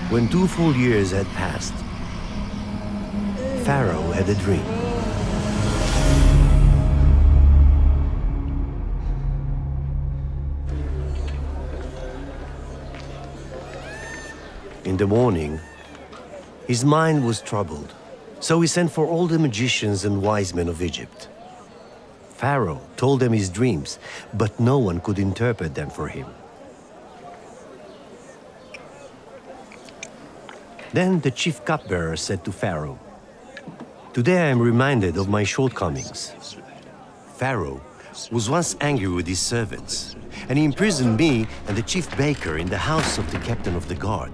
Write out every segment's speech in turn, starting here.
When 2 full years had passed, Pharaoh had a dream. In the morning, his mind was troubled, so he sent for all the magicians and wise men of Egypt. Pharaoh told them his dreams, but no one could interpret them for him. Then the chief cupbearer said to Pharaoh, "Today I am reminded of my shortcomings. Pharaoh was once angry with his servants, and he imprisoned me and the chief baker in the house of the captain of the guard.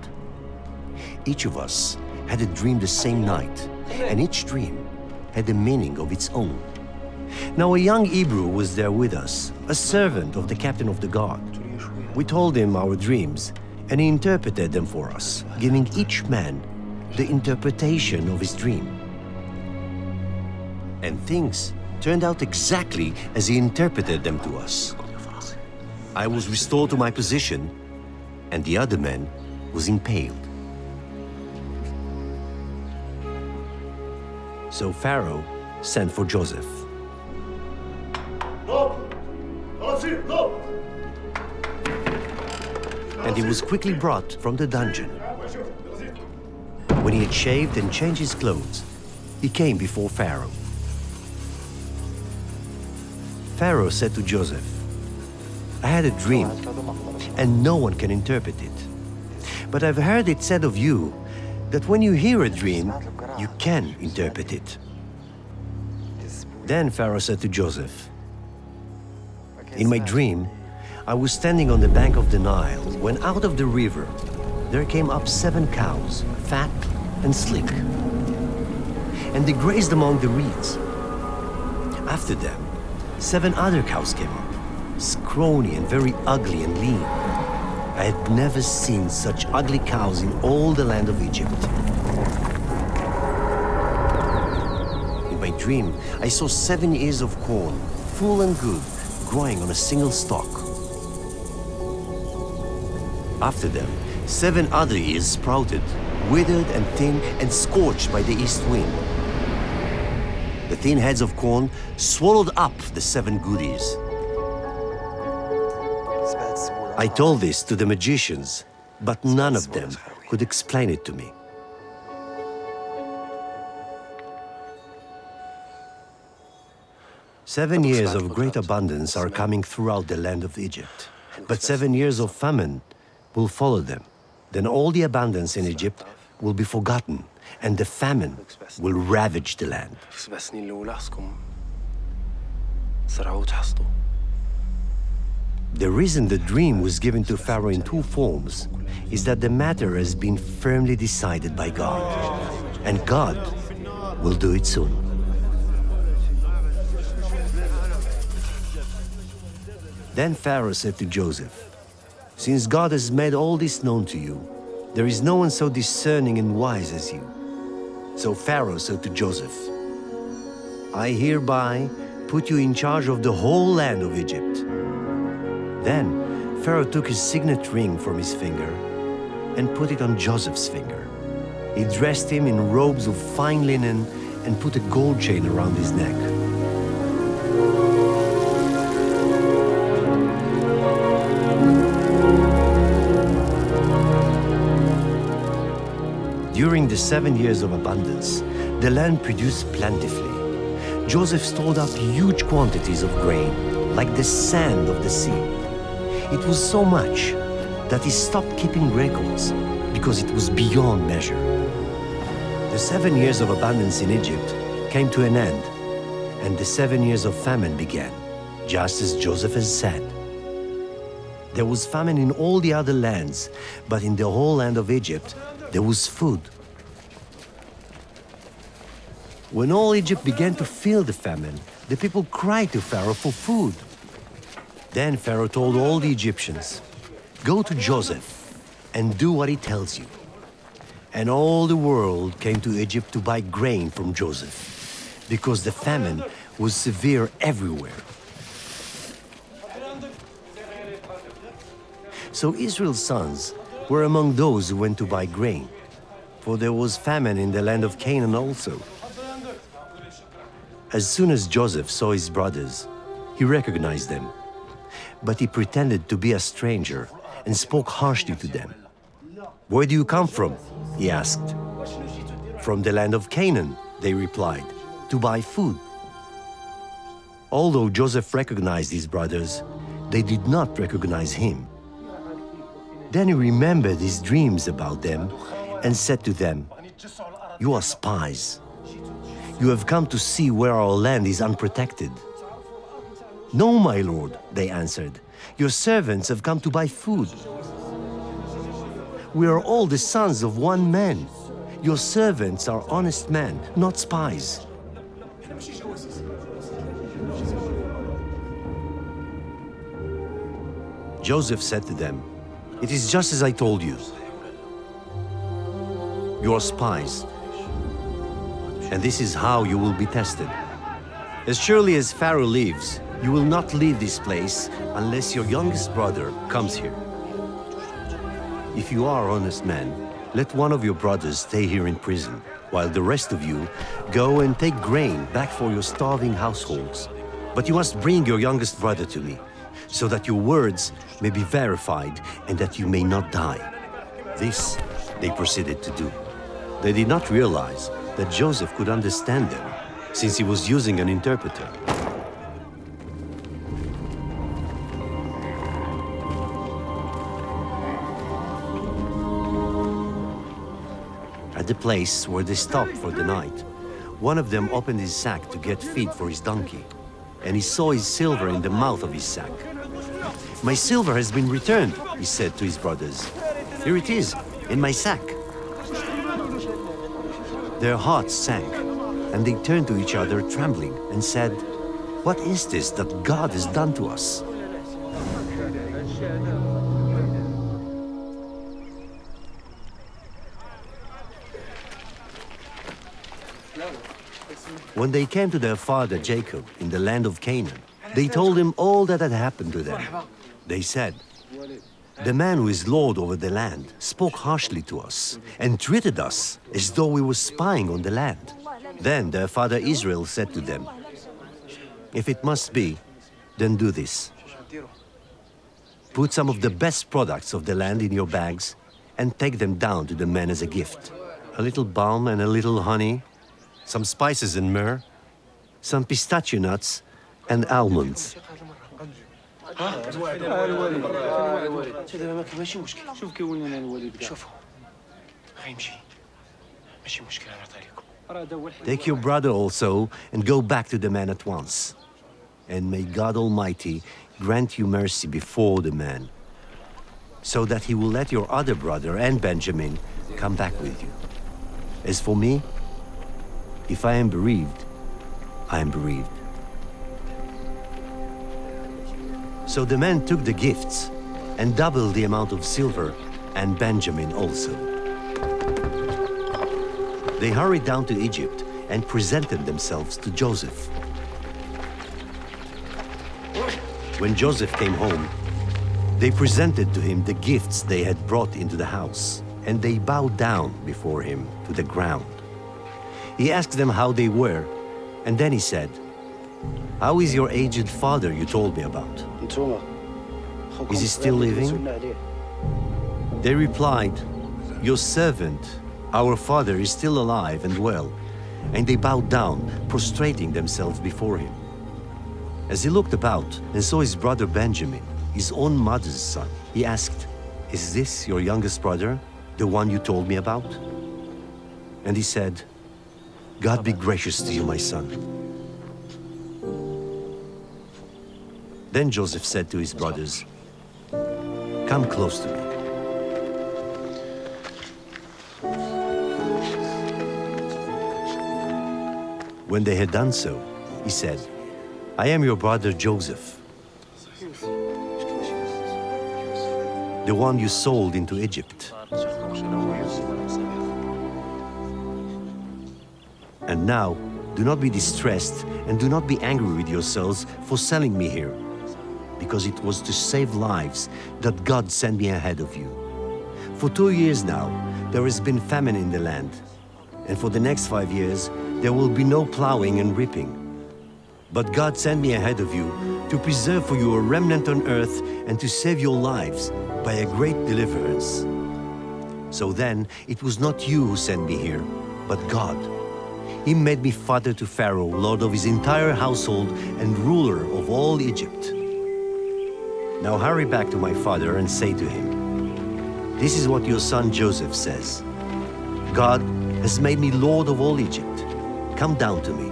Each of us had a dream the same night, and each dream had a meaning of its own. Now a young Hebrew was there with us, a servant of the captain of the guard. We told him our dreams, and he interpreted them for us, giving each man the interpretation of his dream. And things turned out exactly as he interpreted them to us. I was restored to my position, and the other man was impaled." So Pharaoh sent for Joseph. And he was quickly brought from the dungeon. When he had shaved and changed his clothes, he came before Pharaoh. Pharaoh said to Joseph, "I had a dream, and no one can interpret it. But I've heard it said of you that when you hear a dream, you can interpret it." Then Pharaoh said to Joseph, "In my dream, I was standing on the bank of the Nile when out of the river there came up 7 cows, fat and sleek, and they grazed among the reeds. After them, 7 other cows came up, scrawny and very ugly and lean. I had never seen such ugly cows in all the land of Egypt. In my dream, I saw 7 ears of corn, full and good, growing on a single stalk. After them, 7 other ears sprouted, withered and thin and scorched by the east wind. The thin heads of corn swallowed up the 7 good ears." I told this to the magicians, but none of them could explain it to me. "7 years of great abundance are coming throughout the land of Egypt, but 7 years of famine will follow them. Then all the abundance in Egypt will be forgotten, and the famine will ravage the land." The reason the dream was given to Pharaoh in 2 forms is that the matter has been firmly decided by God, and God will do it soon. Then Pharaoh said to Joseph, "Since God has made all this known to you, there is no one so discerning and wise as you." So Pharaoh said to Joseph, "I hereby put you in charge of the whole land of Egypt." Then Pharaoh took his signet ring from his finger and put it on Joseph's finger. He dressed him in robes of fine linen and put a gold chain around his neck. During the 7 years of abundance, the land produced plentifully. Joseph stored up huge quantities of grain, like the sand of the sea. It was so much that he stopped keeping records because it was beyond measure. The 7 years of abundance in Egypt came to an end, and the 7 years of famine began, just as Joseph has said. There was famine in all the other lands, but in the whole land of Egypt, there was food. When all Egypt began to feel the famine, the people cried to Pharaoh for food. Then Pharaoh told all the Egyptians, "Go to Joseph and do what he tells you." And all the world came to Egypt to buy grain from Joseph, because the famine was severe everywhere. So Israel's sons were among those who went to buy grain, for there was famine in the land of Canaan also. As soon as Joseph saw his brothers, he recognized them, but he pretended to be a stranger and spoke harshly to them. "Where do you come from?" he asked. "From the land of Canaan," they replied, "to buy food." Although Joseph recognized his brothers, they did not recognize him. Then he remembered his dreams about them and said to them, "You are spies. You have come to see where our land is unprotected." "No, my lord," they answered. "Your servants have come to buy food. We are all the sons of one man. Your servants are honest men, not spies." Joseph said to them, "It is just as I told you. You are spies, and this is how you will be tested. As surely as Pharaoh lives, you will not leave this place unless your youngest brother comes here. If you are honest men, let one of your brothers stay here in prison, while the rest of you go and take grain back for your starving households. But you must bring your youngest brother to me, so that your words may be verified and that you may not die." This they proceeded to do. They did not realize that Joseph could understand them, since he was using an interpreter. At the place where they stopped for the night, one of them opened his sack to get feed for his donkey, and he saw his silver in the mouth of his sack. "My silver has been returned," he said to his brothers. "Here it is, in my sack." Their hearts sank, and they turned to each other trembling and said, "What is this that God has done to us?" When they came to their father Jacob in the land of Canaan, they told him all that had happened to them. They said, "The man who is lord over the land spoke harshly to us and treated us as though we were spying on the land." Then their father Israel said to them, "If it must be, then do this. Put some of the best products of the land in your bags and take them down to the men as a gift. A little balm and a little honey, some spices and myrrh, some pistachio nuts and almonds." "Take your brother also and go back to the man at once. And may God Almighty grant you mercy before the man, so that he will let your other brother and Benjamin come back with you. As for me, if I am bereaved, I am bereaved." So the men took the gifts and doubled the amount of silver, and Benjamin also. They hurried down to Egypt and presented themselves to Joseph. When Joseph came home, they presented to him the gifts they had brought into the house, and they bowed down before him to the ground. He asked them how they were, and then he said, "How is your aged father you told me about? Is he still living?" They replied, "Your servant, our father, is still alive and well." And they bowed down, prostrating themselves before him. As he looked about and saw his brother Benjamin, his own mother's son, he asked, "Is this your youngest brother, the one you told me about?" And he said, "God be gracious to you, my son." Then Joseph said to his brothers, "Come close to me." When they had done so, he said, "I am your brother Joseph, the one you sold into Egypt. And now, do not be distressed and do not be angry with yourselves for selling me here, because it was to save lives that God sent me ahead of you. For 2 years now, there has been famine in the land. And for the next 5 years, there will be no plowing and reaping. But God sent me ahead of you to preserve for you a remnant on earth and to save your lives by a great deliverance. So then, it was not you who sent me here, but God. He made me father to Pharaoh, lord of his entire household and ruler of all Egypt. Now hurry back to my father and say to him, this is what your son Joseph says. God has made me lord of all Egypt. Come down to me.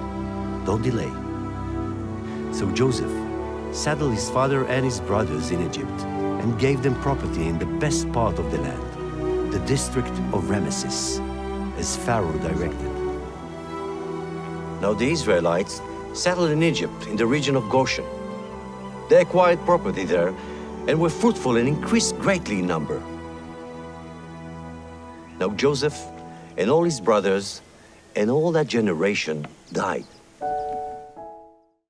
Don't delay. So Joseph saddled his father and his brothers in Egypt and gave them property in the best part of the land, the district of Ramesses, as Pharaoh directed. Now the Israelites settled in Egypt in the region of Goshen. They acquired property there and were fruitful and increased greatly in number. Now Joseph and all his brothers and all that generation died.